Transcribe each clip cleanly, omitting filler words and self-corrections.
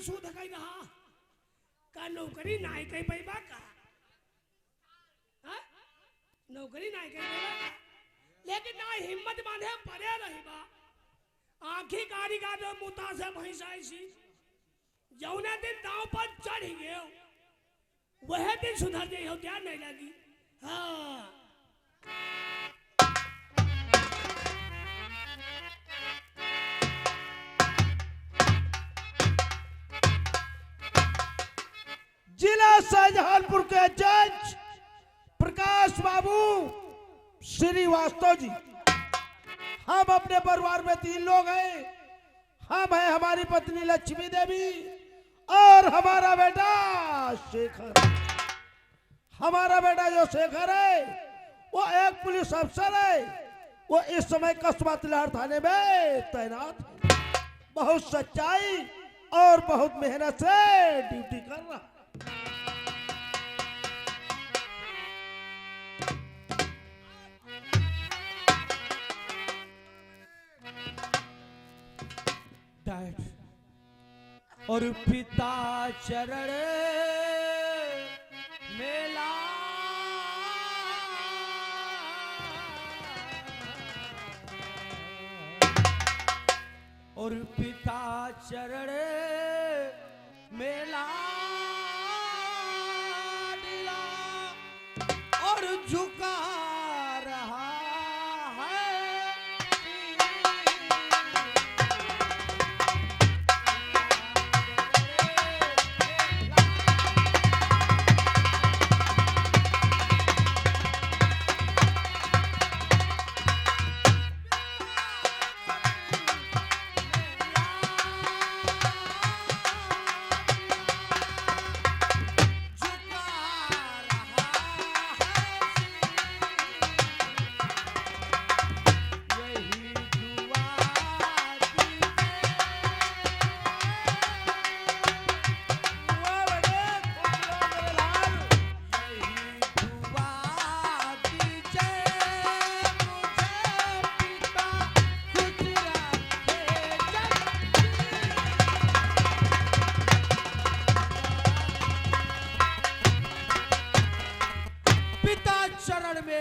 सूद कई रहा का नौकरी नाई कई पैबा का नौकरी नाई कई पैबा का लेकिन ना हिम्मत बांधे पड़े रही बा आंखी कारी का जो मुता से भैंसा ऐसी जौने दिन दांव पर चढ़ गए वह दिन सुधर गई हो क्या नहीं लगी हाँ जिला शाहजहानपुर के जज प्रकाश बाबू श्रीवास्तव जी, हम अपने परिवार में 3 लोग हैं। हम हैं हमारी पत्नी लक्ष्मी देवी और हमारा बेटा शेखर। हमारा बेटा जो शेखर है वो एक पुलिस अफसर है। वो इस समय कस्बा तिलहर थाने में तैनात है। बहुत सच्चाई और बहुत मेहनत से ड्यूटी कर रहा है। और पिता चरण मेला और पिता चरण मेला दिला और झुका रहा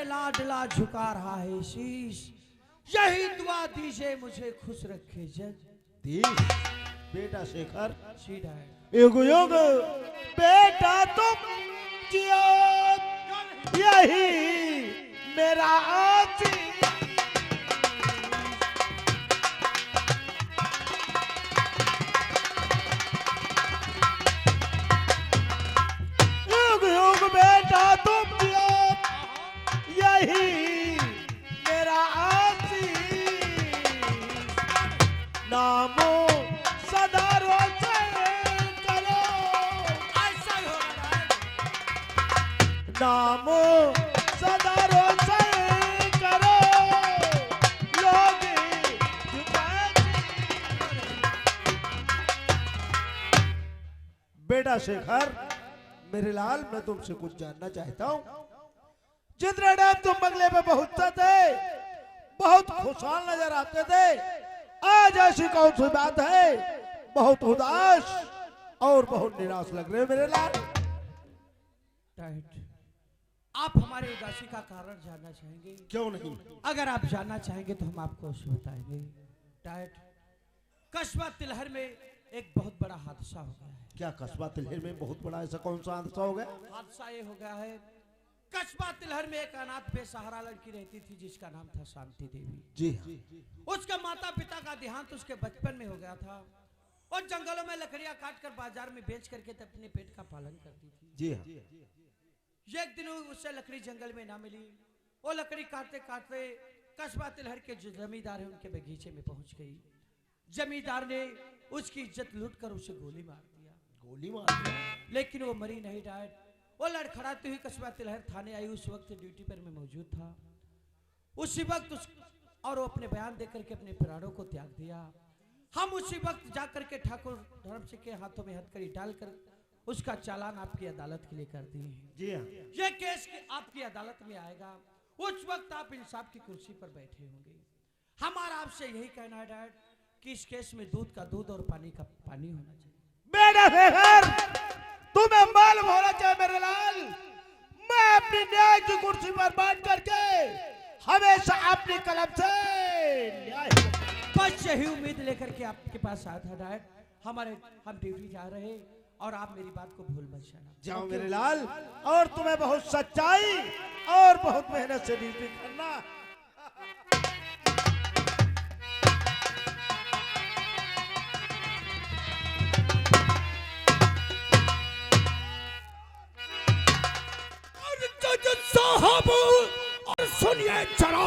लाडला झुका रहा है शीश, यही दुआ दीजिए मुझे खुश रखे जज। बेटा शेखर सीधा युग युग बेटा तुम जियो यही मेरा आशीष। युग युग बेटा तुम जियो यही मेरा आशीष। नामो सदा रोशन करो, ऐसा ही होगा। नामो सदा रोशन करो, लोग बेटा शेखर मेरे लाल, मैं तुमसे कुछ जानना चाहता हूँ। जितने टाइम तुम बंगले पे पहुंचते थे बहुत खुशहाल नजर आते थे, आज ऐसी कौन सी बात है? बहुत उदास और बहुत निराश लग रहे मेरे लाल। टाइट, आप हमारे उदासी का कारण जानना चाहेंगे? क्यों नहीं? अगर आप जानना चाहेंगे तो हम आपको बताएंगे। टाइट, कस्बा तिलहर में एक बहुत बड़ा हादसा हो गया है। क्या कस्बा तिलहर में बहुत बड़ा ऐसा कौन सा हादसा हो गया? हादसा ये हो गया है, कस्बा तिलहर में एक अनाथ बेसहारा लड़की रहती थी जिसका नाम था शांति देवी। जी। उसका माता पिता का देहांत उसके बचपन में हो गया था और जंगलों में लकड़ियां काट कर बाजार में बेच करके अपने पेट का पालन करती थी। जी एक दिन उससे लकड़ी जंगल में ना मिली। वो लकड़ी काटते काटते कस्बा तिलहर के जो जमींदार है उनके बगीचे में पहुंच गई। जमींदार ने उसकी इज्जत लूटकर उसे गोली मार दिया। गोली मार दिया? लेकिन वो मरी नहीं। डायट, वो लड़खड़ाती हुई कस्बा तिलहर थाने आई। उस वक्त ड्यूटी पर मैं मौजूद था। उसी वक्त और वो अपने बयान देकर के अपने प्राणों को त्याग दिया। हम उसी वक्त जाकर के ठाकुर धर्म सिंह के हाथों में हथकड़ी डालकर उसका चालान आपकी अदालत के लिए कर दिए हैं। जी हाँ। ये केस आपकी अदालत में आएगा, उस वक्त आप इंसाफ की कुर्सी पर बैठे होंगे। हमारा आपसे यही कहना है डैड कि इस केस में दूध का दूध और पानी का पानी होना चाहिए। बेटा शेखर, तुम्हें मालूम होना चाहिए मेरे लाल, मैं अपनी न्याय की कुर्सी पर बैठ करके हमेशा अपनी कलम से न्याय। बस यही उम्मीद लेकर के आपके पास आया था डैड। हम ड्यूटी जा रहे हैं और आप मेरी बात को भूल मत जाना। जाओ मेरे लाल, और तुम्हें बहुत सच्चाई और बहुत मेहनत से ड्यूटी करना। साहब और सुनिए जरा,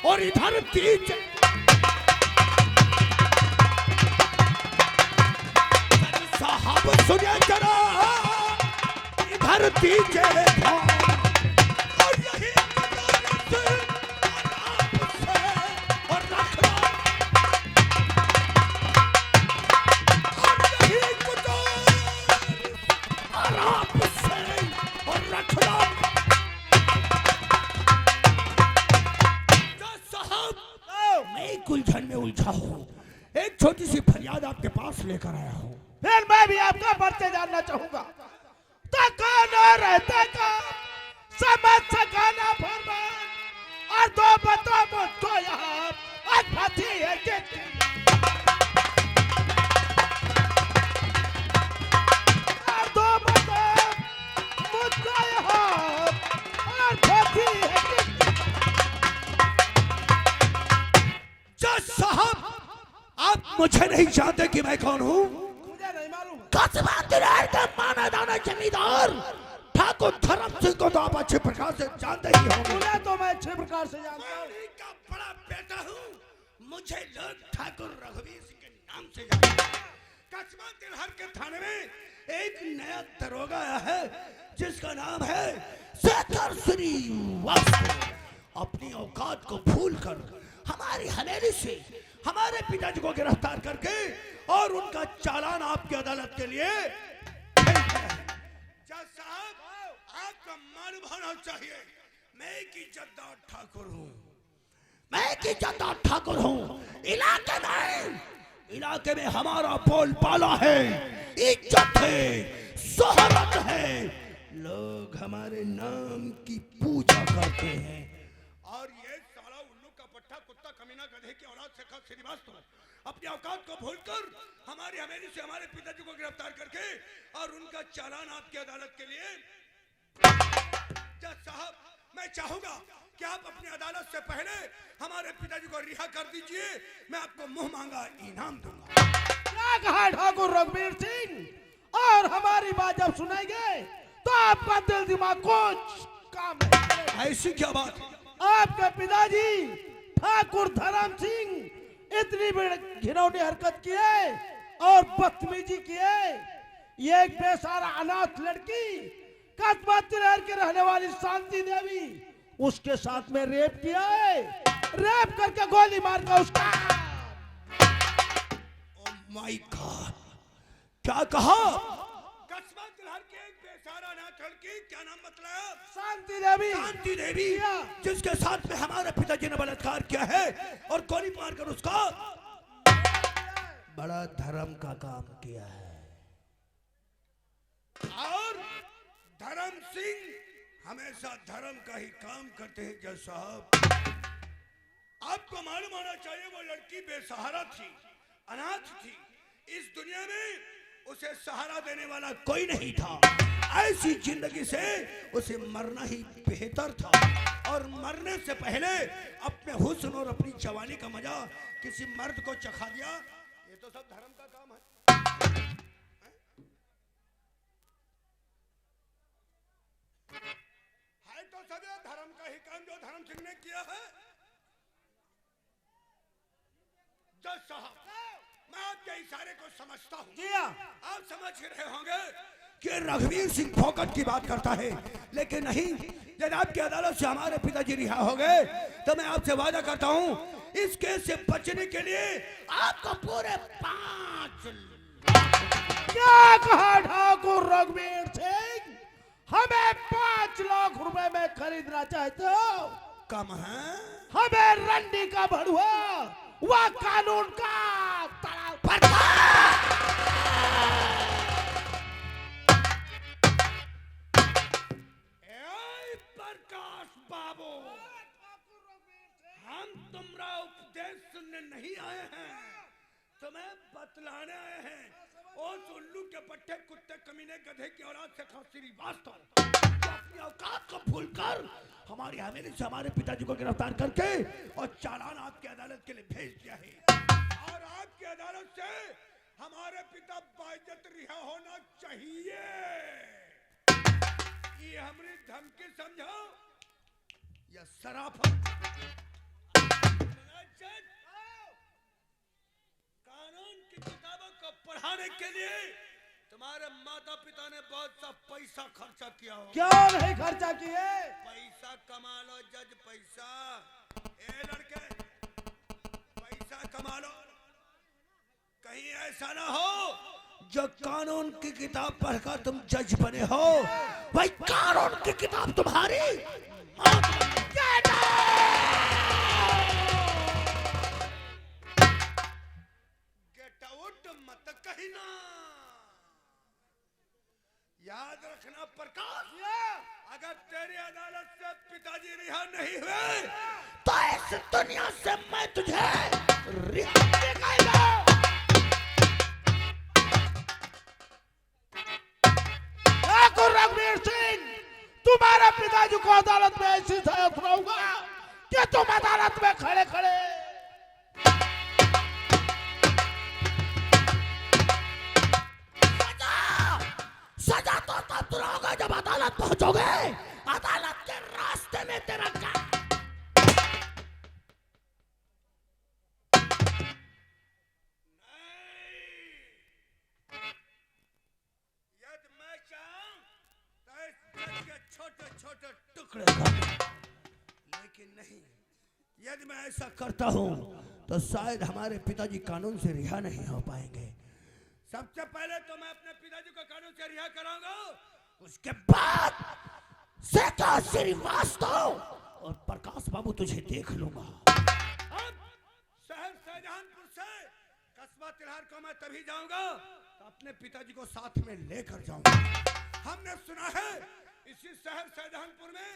और इधर तीज साहब सुनिए जरा, इधर दीजिए ध्यान, और यही और रखना, और यही आराम से और रखना। साहब मैं एक उलझन में उलझा हूँ, एक छोटी सी फरियाद आपके पास लेकर आया हूँ। फिर मैं भी आपका परिचय जानना चाहूंगा। तो कौन रहते का समझ सकाना फरमान, और दो बताओ मुझको यहाँ आज फांसी है किसकी? और दो बताओ मुझको यहाँ आज फांसी है किसकी? जज साहब, आप मुझे नहीं जानते कि मैं कौन हूँ? का माना जाना जमींदार ठाकुर धर्म सिंह को तो आप अच्छे प्रकार से जानते ही होंगे। मुझे तो मैं अच्छे प्रकार से जानता हूँ। मैं का बड़ा बेटा हूँ, मुझे लोग ठाकुर रघुवीर सिंह के नाम से जानते हैं। कस्बा तिलहर के थाने में एक नया दरोगा आया है जिसका नाम है शेखर श्रीवास्तव। अपनी औकात को भूलकर हमारी हवेली से हमारे पिताजी को गिरफ्तार करके और उनका चालान आपकी अदालत के लिए जज साहब, आपका मालूम होना चाहिए मैं एक इज्जतदार ठाकुर हूँ, मैं एक इज्जतदार ठाकुर हूँ। इलाके में हमारा बोलबाला है, इज्जत है, शोहरत है, लोग हमारे नाम की पूजा करते हैं। और ये साला उल्लू का पट्टा कुत्ता कमीना गधे की औलाद शेखर श्रीवास्तव अपनी औकात को भूलकर हमारी हवेली से हमारे पिताजी को गिरफ्तार करके और उनका चालान आपकी अदालत के लिए। जज साहब, मैं चाहूंगा कि आप अपनी अदालत से पहले हमारे पिताजी को रिहा कर दीजिए, मैं आपको मुंह मांगा इनाम दूंगा। क्या कहा ठाकुर रघुवीर सिंह? और हमारी बात जब सुनेंगे तो आपका दिल दिमाग कुछ काम नहीं करेगा। ऐसी क्या बात? आपके पिताजी ठाकुर धर्म सिंह इतनी बड़ी घिनौनी हरकत की है और बदतमीजी की है। ये एक बेसहारा अनाथ लड़की कस्बा तिलहर के रहने वाली शांति देवी, उसके साथ में रेप किया है। रेप करके गोली मार कर उसका। ओह माय गॉड, क्या कहा? कस्बा तिलहर के एक बेसहारा अनाथ लड़की, क्या नाम मतलब? शांति देवी। शांति देवी, जिसके साथ में हमारे पिताजी ने बलात्कार किया है और गोली मारकर उसका बड़ा धर्म का काम किया है। और धर्म सिंह हमेशा धर्म का ही काम करते हैं। जज साहब, आपको मालूम होना चाहिए वो लड़की बेसहारा थी, अनाथ थी। इस दुनिया में उसे सहारा देने वाला कोई नहीं था। ऐसी जिंदगी से उसे मरना ही बेहतर था, और मरने से पहले अपने हुस्न और अपनी जवानी का मजा किसी मर्द को चखा दिया। ये तो सब धर्म का काम है। तो सब धर्म का ही काम जो धर्म सिंह ने किया है। जज साहब, मैं आपके इशारे को समझता हूँ। जी हाँ। आप समझ रहे होंगे कि रघुवीर सिंह फोकट की बात करता है, लेकिन नहीं। जब आपकी अदालत से हमारे पिताजी रिहा हो गए तो मैं आपसे वादा करता हूँ इस केस से बचने के लिए आपको पूरे 5 लाख। क्या कहा ठाकुर रघुवीर सिंह? हमें 5 लाख रुपए में खरीदना चाहते हो? कम है। हमें रंडी का भड़ुआ, वह कानून का पट्टे कुत्ते कमीने गधे की औलाद से श्रीवास्तव अपनी औकात को भूलकर हमारी हवेली से हमारे पिताजी को गिरफ्तार करके और चालान आपकी अदालत के लिए भेज दिया है और आपकी अदालत से हमारे पिता बाइज्जत रिहा होना चाहिए। ये हमारी धमकी समझो या सराफत। कानून की किताबों को पढ़ाने के लिए तुम्हारे माता पिता ने बहुत सा पैसा खर्चा किया होगा। क्या नहीं खर्चा किए? पैसा कमा लो जज, पैसा। ए लड़के पैसा कमा लो, कहीं ऐसा ना हो जो कानून की किताब पढ़कर तुम जज बने हो, भाई कानून की किताब तुम्हारी गेट आउट मत कहना। याद रखना प्रकाश, अगर तेरी अदालत से पिताजी रिहा नहीं हुए तो इस दुनिया से मैं तुझे रिहा करेगा। रणवीर सिंह, तुम्हारे पिताजी को अदालत में ऐसी सजा सुनाऊंगा कि तुम अदालत में खड़े खड़े सजा तो तब सुनाओगे जब अदालत पहुंचोगे। अदालत के रास्ते में तेरा काम छोटे छोटे टुकड़े कर, लेकिन नहीं, यदि मैं ऐसा करता हूं तो शायद हमारे पिताजी कानून से रिहा नहीं हो पाएंगे। सबसे पहले तो मैं अपने पिताजी को कानून से रिहा कराऊंगा, उसके बाद सेठा श्रीवास्तव और प्रकाश बाबू तुझे देख लूंगा। अब शहर शाहजहानपुर से कस्बा तिलहर को मैं तभी जाऊंगा तो अपने पिताजी को साथ में लेकर जाऊंगा। हमने सुना है इसी शहर शाहजहांपुर में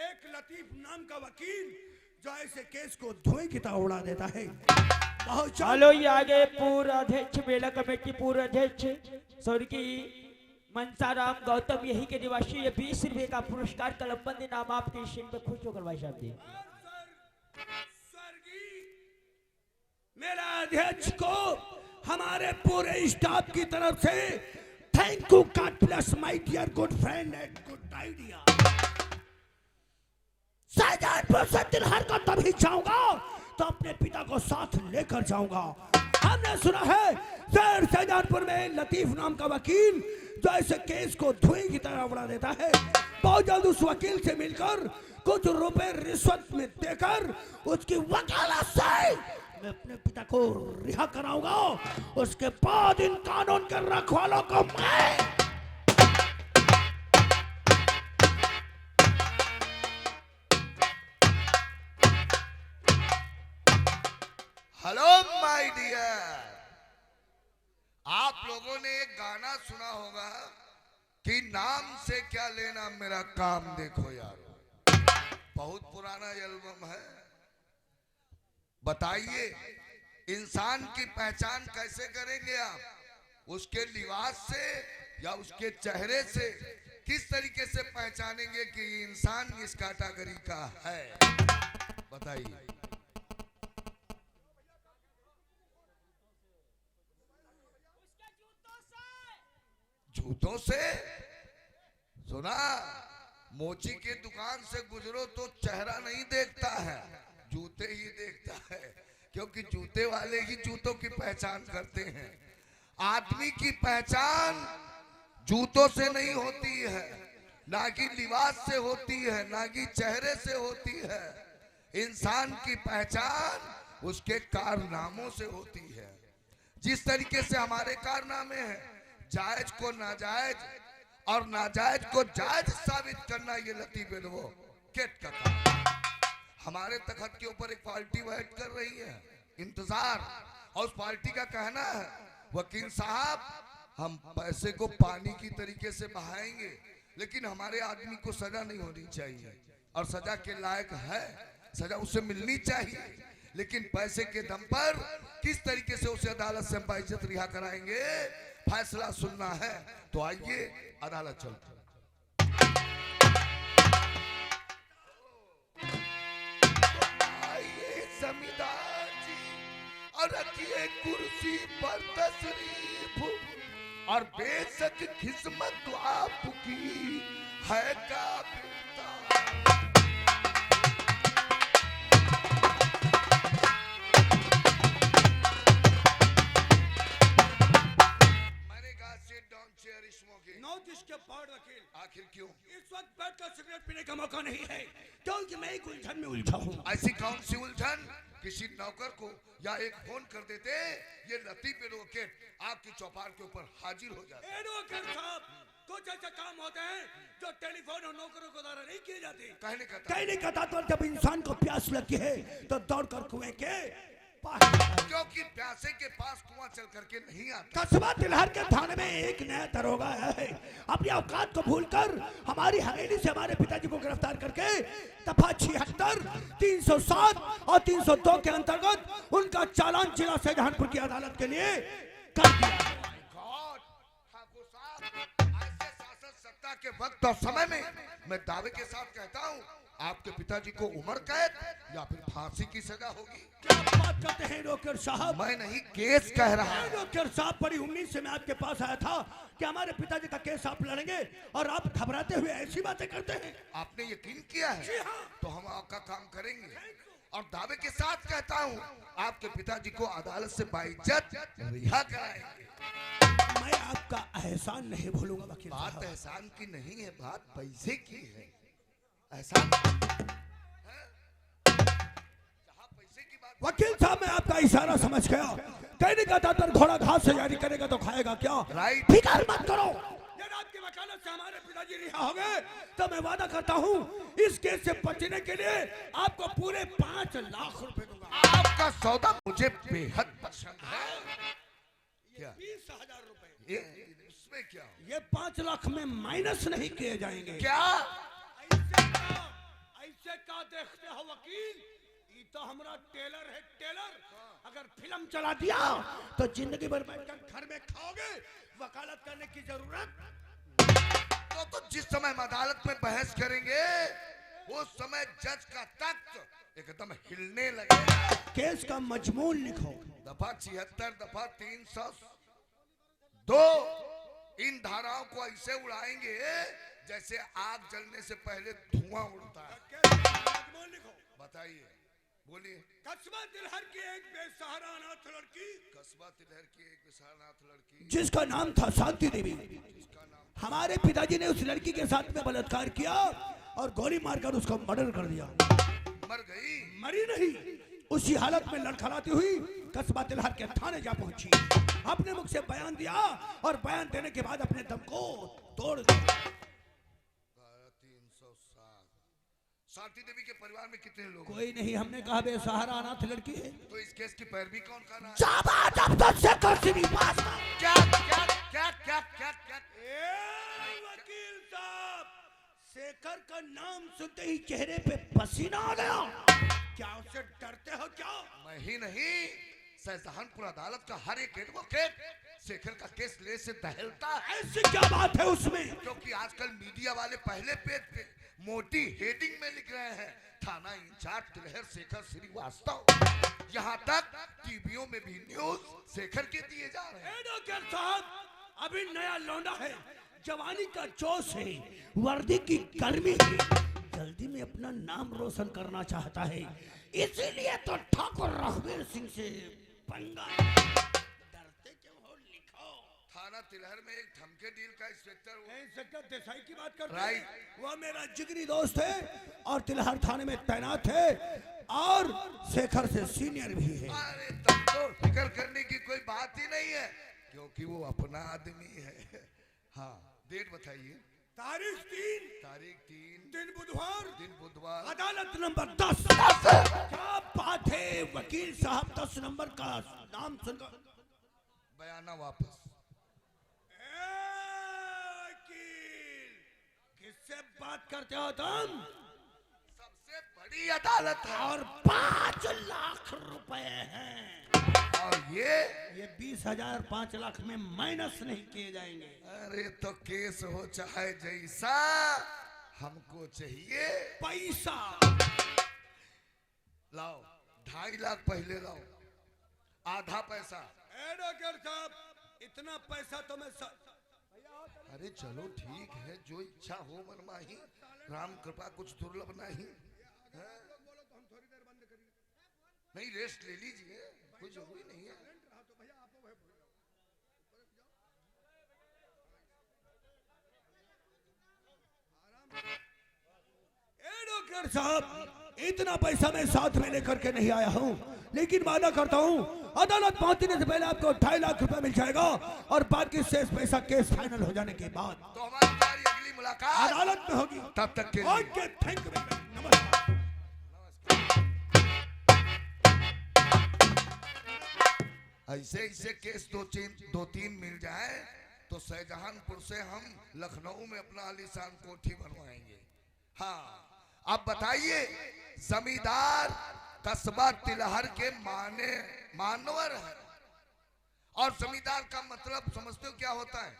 एक लतीफ नाम का वकील जो ऐसे केस को धुएं की तरह उड़ा देता है। हेलो, ये आगे पूर्व अध्यक्ष, मेला कमेटी पूर्व अध्यक्ष स्वर्गीय मनसाराम गौतम यही के निवासी, ये 20 रुपए का पुरस्कार कलमबंद नाम आपके सिंह पे खुश होकर भाई साहब दी। स्वर्गीय मेला अध्यक्ष को हमारे पूरे स्टाफ की तरफ से thank you, God bless my dear good friend and good idea. Shahjahanpur से तिलहर को तभी जाऊंगा तो अपने पिता को साथ लेकर जाऊंगा। हमने सुना है शहर शाहजहांपुर में लतीफ नाम का वकील जो ऐसे केस को धुएं की तरह उड़ा देता है। बहुत जल्द उस वकील से मिलकर कुछ रुपए रिश्वत में देकर उसकी वकालत से मैं अपने पिता को रिहा कराऊंगा। उसके बाद इन कानून के रखवालों को मैं हेलो माय डियर, आप लोगों ने एक गाना सुना होगा कि नाम से क्या लेना मेरा काम देखो यारो। बहुत पुराना एल्बम है। बताइए इंसान की पहचान कैसे करेंगे आप? उसके लिबास से या उसके चेहरे से? किस तरीके से पहचानेंगे कि इंसान इस कैटेगरी का है? बताइए। जूतों से? सुना, मोची की दुकान से गुजरो तो चेहरा नहीं देखता है, जूते ही देखता है, क्योंकि जूते वाले ही जूतों की पहचान करते हैं। आदमी की पहचान जूतों से नहीं होती है, ना कि लिबास से होती है, ना कि चेहरे से होती है। इंसान की पहचान उसके कारनामों से होती है। जिस तरीके से हमारे कारनामे हैं, जायज को नाजायज और नाजायज को जायज साबित करना, ये लतीफ एडवोकेट का काम। हमारे तखत के ऊपर एक पार्टी बैठ कर रही है, इंतजार, और उस पार्टी का कहना है वकील साहब हम पैसे को पानी की तरीके से बहाएंगे, लेकिन हमारे आदमी को सजा नहीं होनी चाहिए, और सजा के लायक है, सजा उसे मिलनी चाहिए, लेकिन पैसे के दम पर किस तरीके से उसे अदालत से बाइज्जत रिहा कराएंगे, फैसला सुनना है तो आइए अदालत चलते हैं। आइए जमींदार जी और रखिए कुर्सी पर तशरीफ, और बेशक किस्मत तो आपकी है काबिलता। नॉट इसके पार्ट वकील, आखिर क्यों? इस वक्त बैठकर सिगरेट पीने का मौका नहीं है, क्योंकि मैं एक उलझन में उलझा हूँ। ऐसी कौन सी उलझन? किसी नौकर को या एक फोन कर देते, ये लतीफ एडवोकेट आपकी चौपाल के ऊपर हाजिर हो जाते। एडवोकेट साहब, कुछ ऐसे काम होते हैं जो टेलीफोन और नौकरों को द्वारा नहीं किए जाते। कहने का तात्पर्य जब इंसान को प्यास लगती है तो दौड़कर कुएं के क्योंकि प्यासे के पास कुआं चल करके नहीं आता। कस्बा तिलहर के थाने में एक नया दरोगा है, अपनी औकात को भूलकर हमारी हवेली से हमारे पिताजी को गिरफ्तार करके दफा 76, 307 और 302 के अंतर्गत उनका चालान जिला शाहजहानपुर की अदालत के लिए कर दिया। ठाकुर साहब, ऐसे शासन सत्ता के वक्त और समय में मैं दावे के साथ कहता हूँ आपके पिताजी को उम्र कैद या फिर फांसी की सजा होगी। क्या बात करते हैं डॉक्टर साहब? मैं नहीं केस कह रहा हूं। डॉक्टर साहब, बड़ी उम्मीद से मैं आपके पास आया था कि हमारे पिताजी का केस आप लड़ेंगे और आप घबराते हुए ऐसी बातें करते हैं। आपने यकीन किया है? जी हाँ। तो हम आपका काम करेंगे और दावे के साथ कहता हूँ आपके पिताजी को अदालत से बाइज्जत रिहा कराएंगे। मैं आपका एहसान नहीं भूलूंगा वकील साहब। बात एहसान की नहीं है, बात पैसे की है। एहसान वकील साहब, मैं आपका इशारा समझ गया। कहने का तात्पर्य घोड़ा घास से जारी करेगा तो खाएगा क्या? राइट। फिक्र मत करो, जब आपकी वकालत से हमारे पिताजी रिहा हो गए तो मैं वादा करता हूँ इस केस से बचने के लिए आपको पूरे 5 लाख रुपए दूंगा। आपका सौदा मुझे बेहद पसंद है। क्या? 20,000 रुपए। इसमें क्या? ये 5 लाख में माइनस नहीं किए जाएंगे। क्या? ऐसे का देखते हो वकील? ये तो हमारा टेलर है, टेलर। अगर फिल्म चला दिया तो जिंदगी भर बैठकर घर में खाओगे, वकालत करने की जरूरत। तो जिस समय हम अदालत में बहस करेंगे उस समय जज का तख्त एकदम हिलने लगेगा। केस का मजमून लिखो। दफा 76, दफा 302। इन धाराओं को ऐसे उड़ाएंगे जैसे आग जलने से पहले धुआं उड़ता है। बताइए, बोलिए। कस्बा तिलहर की एक बेसहारा अनाथ लड़की, कस्बा तिलहर की एक बेसहारा अनाथ लड़की जिसका नाम था शांति देवी, हमारे पिताजी ने उस लड़की के साथ में बलात्कार किया और गोली मारकर उसका मर्डर कर दिया। मर गई? मरी नहीं, उसी हालत में लड़खड़ाती हुई कस्बा तिलहर के थाने जा पहुंची। अपने मुख से बयान दिया और बयान देने के बाद अपने दम को तोड़ दिया। 307। शांति देवी के परिवार में कितने लोग? कोई नहीं, हमने कहा बेसहारा अनाथ लड़की है। तो इस केस की पैरवी कौन कर रहा है? क्या क्या क्या क्या क्या क्या? वकील साहब, शेखर का नाम सुनते ही चेहरे पे पसीना आ गया। क्या उससे डरते हो क्या? मैं ही नहीं, शाहजहानपुर अदालत का हर एक एडवोकेट शेखर का केस ले से दहलता है। ऐसी क्या बात है उसमें? क्योंकि आजकल मीडिया वाले पहले पेज पे मोटी हेडिंग में लिख रहे हैं थाना इंचार्ज तिलहर शेखर श्रीवास्तव। यहाँ तक टीवियों में भी न्यूज शेखर के दिए जा रहे हैं। एडवोकेट साहब, अभी नया लौंडा है, जवानी का जोश है, वर्दी की गर्मी है, जल्दी में अपना नाम रोशन करना चाहता है, इसीलिए तो ठाकुर रघुवीर सिंह से पंगा। डरते क्यों हो? लिखो। थाना तिलहर में एक धमके डील का इंस्पेक्टर देसाई की बात करते राइट। हैं। वो मेरा जिगरी दोस्त है और तिलहर थाने में तैनात है और शेखर से सीनियर भी है। अरे तब तो फिक्र करने की कोई बात ही नहीं है, क्योंकि वो अपना आदमी है। हाँ, डेट बताइए। तारीख 3 दिन बुधवार, अदालत नंबर 10। क्या बात है वकील साहब, 10 नंबर का नाम सुनकर बयाना वापस। वकील, किससे बात करते हो तुम? सबसे बड़ी अदालत है और 5 लाख रुपए हैं। और ये 20,000 5 लाख में माइनस नहीं किए जाएंगे। अरे तो केस हो चाहे जैसा, हमको चाहिए पैसा। लाओ 2.5 लाख पहले लाओ, आधा पैसा। एडवोकेट साहब, इतना पैसा तो मैं अरे चलो ठीक है, जो इच्छा हो मनमाही, राम कृपा कुछ दुर्लभ नहीं है? नहीं रेस्ट ले लीजिए, कोई जरूरी नहीं है। एडवोकेट साहब, इतना पैसा मैं साथ में लेकर के नहीं आया हूँ, लेकिन वादा करता हूँ अदालत पहुंचने से पहले आपको 2.5 लाख रुपए मिल जाएगा, और बाकी शेष पैसा केस फाइनल हो जाने के बाद तो हमारी अगली मुलाकात अदालत में होगी। तब तक के लिए ओके, थैंक यू, नमस्कार। ऐसे ऐसे केस 2-3 मिल जाए तो शाहजहानपुर से हम लखनऊ में अपना आलीशान कोठी बनवाएंगे। हाँ, अब बताइए, जमींदार कस्बा तिलहर के मानवर है, और जमींदार का मतलब समझते हो क्या होता है?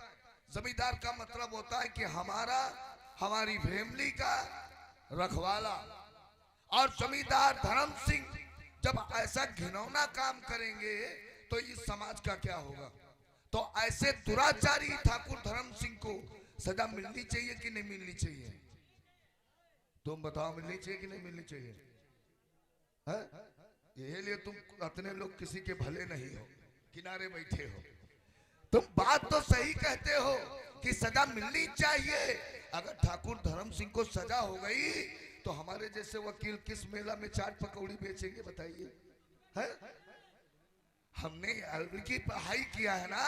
जमींदार का मतलब होता है कि हमारी फैमिली का रखवाला। और जमींदार धर्म सिंह जब ऐसा घिनौना काम करेंगे तो इस समाज का क्या होगा? तो ऐसे दुराचारी ठाकुर धर्म सिंह को सजा मिलनी चाहिए कि नहीं मिलनी चाहिए? तुम बताओ, मिलनी चाहिए कि नहीं मिलनी चाहिए? है? यही लिए तुम अपने लोग किसी के भले नहीं हो, किनारे बैठे हो। तुम बात तो सही कहते हो कि सजा मिलनी चाहिए। अगर ठाकुर धर्म सिंह को सजा हो गई तो हमारे जैसे वकील किस मेला में चाट पकौड़ी बेचेंगे बताइए? है? हमने एलएलबी की पढ़ाई किया है ना,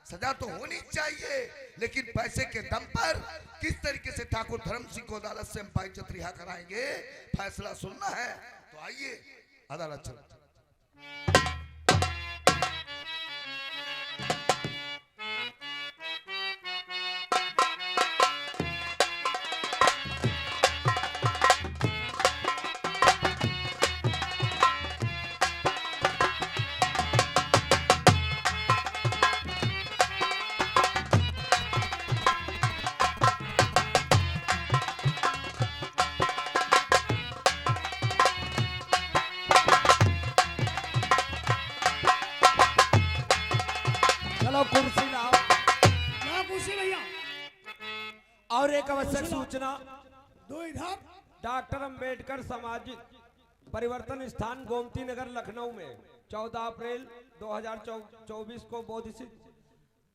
सजा तो होनी चाहिए, लेकिन पैसे के दम पर किस तरीके से ठाकुर धर्म सिंह को अदालत से हम बाइज्जत रिहा कराएंगे, फैसला सुनना है तो आइए अदालत चलो। चलो कुर्सी लाओ। ना कुर्सी भैया, और एक आवश्यक सूचना, दो इधर। डॉक्टर अंबेडकर सामाजिक परिवर्तन स्थान गोमती नगर लखनऊ में 14 अप्रैल 2024 को बोधिसत्व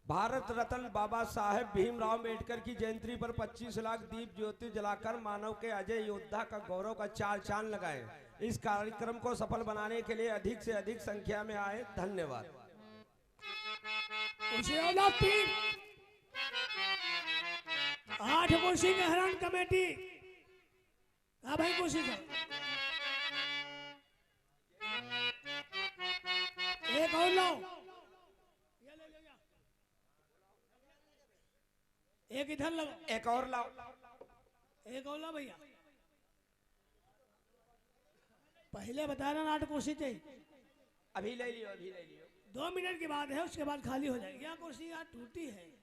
भारत रत्न बाबा साहेब भीमराव अम्बेडकर की जयंती पर 25 लाख दीप ज्योति जलाकर मानव के अजय योद्धा का गौरव का 4 चांद लगाए। इस कार्यक्रम को सफल बनाने के लिए अधिक से अधिक संख्या में आए। धन्यवाद। कुर्सी वाला 3, 8 कुर्सी के हरण कमेटी। हाँ भाई, कुर्सी का एक और लाओ, ये ले लो, एक इधर लगाओ, एक और लाओ। एक और लाओ भैया। पहले बता रहा 8 कुर्सी चाहिए। अभी ले लियो, अभी ले लियो। 2 मिनट की बात है, उसके बाद खाली हो जाएगी। यहाँ कुर्सी यहाँ टूटी है।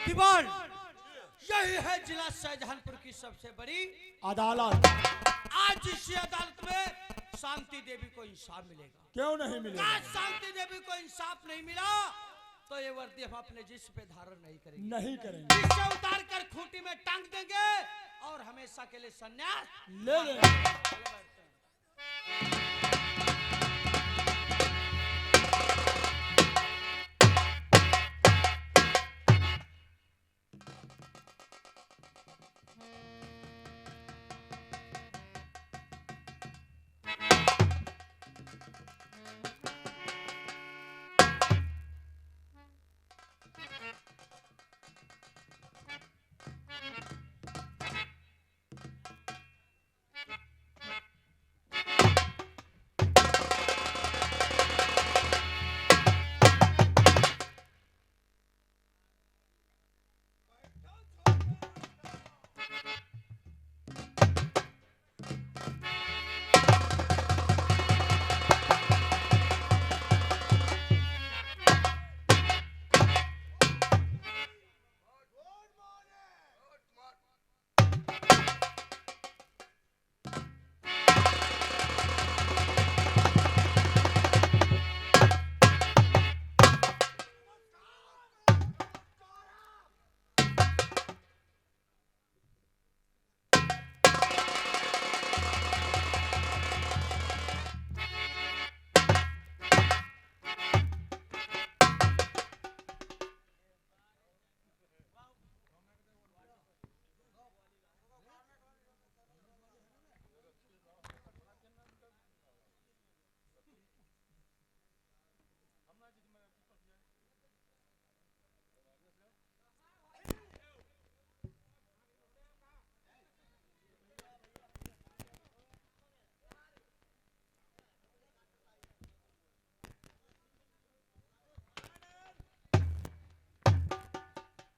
दीवान, यही है जिला शाहजहानपुर की सबसे बड़ी अदालत। आज इसी अदालत में शांति देवी को इंसाफ मिलेगा। क्यों नहीं मिलेगा? आज शांति देवी को इंसाफ नहीं मिला तो ये वर्दी हम अपने जिस्म पे धारण नहीं करेंगे। नहीं करेंगे। इसे उतार कर खूंटी में टांग देंगे और हमेशा के लिए संन्यास ले ले।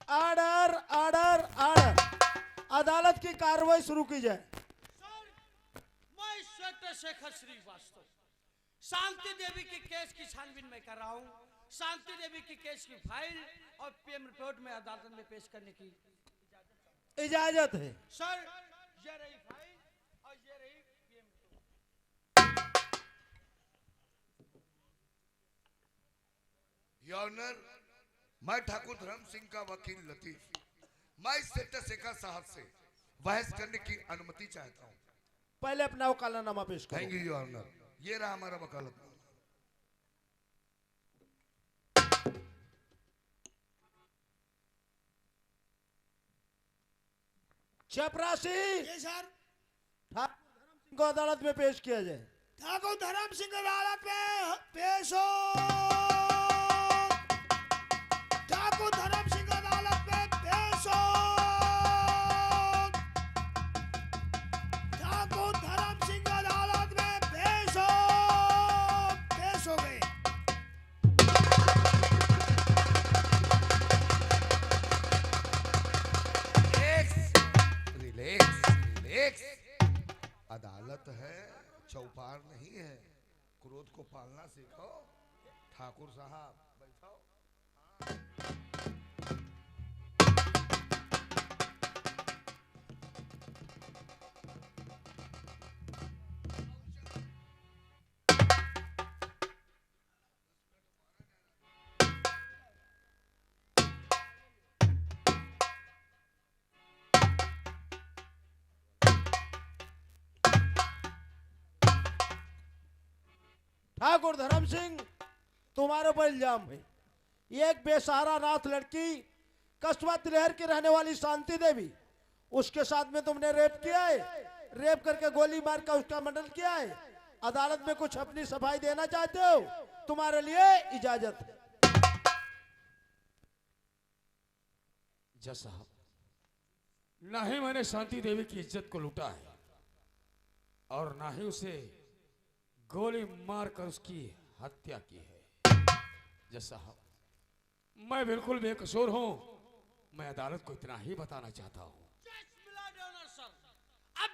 Order order order. अदालत की कार्रवाई शुरू की जाए। मैं इंस्पेक्टर शेखर श्रीवास्तव शांति देवी के केस की छानबीन में कर रहा हूँ। शांति देवी की केस की फाइल और पीएम रिपोर्ट में अदालत में पेश करने की इजाजत है। सर ये रही फाइल और ये रही पीएम रिपोर्ट। योर ऑनर, मैं ठाकुर धर्म सिंह का वकील लतीफ मैं इंस्पेक्टर शेखर साहब से बहस करने की अनुमति चाहता हूँ। पहले अपना वकालतनामा पेश करो। Thank you your honour. ये रहा हमारा वकालतनामा। चपरासी जी सर। ठाकुर धर्म सिंह को अदालत में पेश किया जाए। ठाकुर धर्म सिंह अदालत में पेश हो। ठाकुर धर्म सिंह अदालत में पेश हो। ठाकुर धर्म सिंह अदालत में पेश हो। पेश हो गए। Relax relax. अदालत है, चौपार नहीं है। क्रोध को पालना सीखो। ठाकुर साहब बैठो। ठाकुर धर्म सिंह, तुम्हारे ऊपर इल्जाम है। एक बेसहारा नाथ लड़की कस्बा तिलहर की रहने वाली शांति देवी, उसके साथ में तुमने रेप किया है। रेप करके गोली मार कर उसका मर्डर किया है। अदालत में कुछ अपनी सफाई देना चाहते हो? तुम्हारे लिए इजाजत है। जज साहब, ना ही मैंने शांति देवी की इज्जत को लूटा है और ना ही उसे गोली मारकर उसकी हत्या की है। जज साहब, मैं बिल्कुल बेकसूर हूं। मैं अदालत को इतना ही बताना चाहता हूं। अब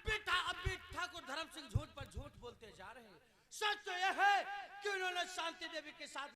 भी ठाकुर धर्म सिंह झूठ पर झूठ बोलते जा रहे हैं। सच तो यह है कि उन्होंने शांति देवी के साथ